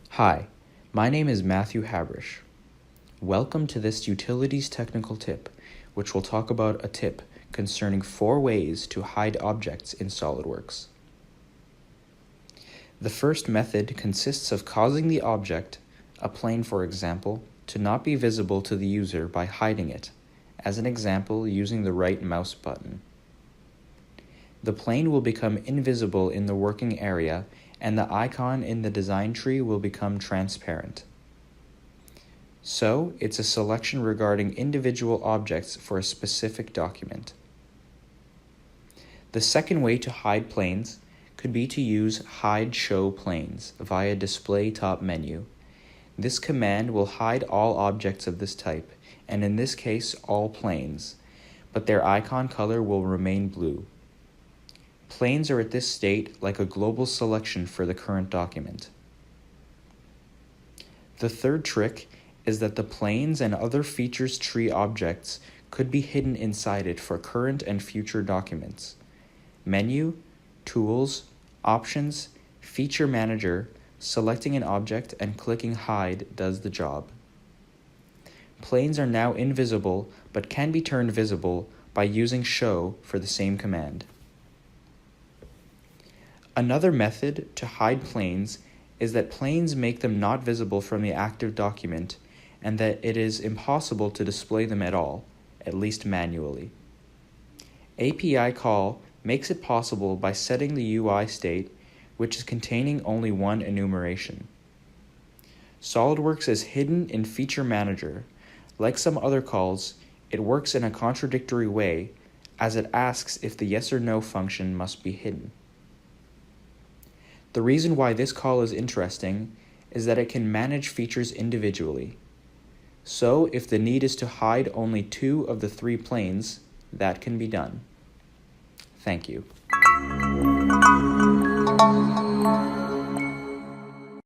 Hi, my name is Matthew Habrish. Welcome to this Utilities Technical Tip, which will talk about a tip concerning 4 ways to hide objects in SOLIDWORKS. The first method consists of causing the object, a plane for example, to not be visible to the user by hiding it, as an example using the right mouse button. The plane will become invisible in the working area and the icon in the design tree will become transparent. So, it's a selection regarding individual objects for a specific document. The second way to hide planes could be to use Hide Show Planes via Display Top menu. This command will hide all objects of this type, and in this case all planes, but their icon color will remain blue. Planes are at this state like a global selection for the current document. The third trick is that the planes and other features tree objects could be hidden inside it for current and future documents. Menu, Tools, Options, Feature Manager, selecting an object and clicking Hide does the job. Planes are now invisible but can be turned visible by using Show for the same command. Another method to hide planes is that planes make them not visible from the active document and that it is impossible to display them at all, at least manually. API call makes it possible by setting the UI state, which is containing only one enumeration. SOLIDWORKS is hidden in Feature Manager. Like some other calls, it works in a contradictory way as it asks if the yes or no function must be hidden. The reason why this call is interesting is that it can manage features individually. So if the need is to hide only 2 of the 3 planes, that can be done. Thank you.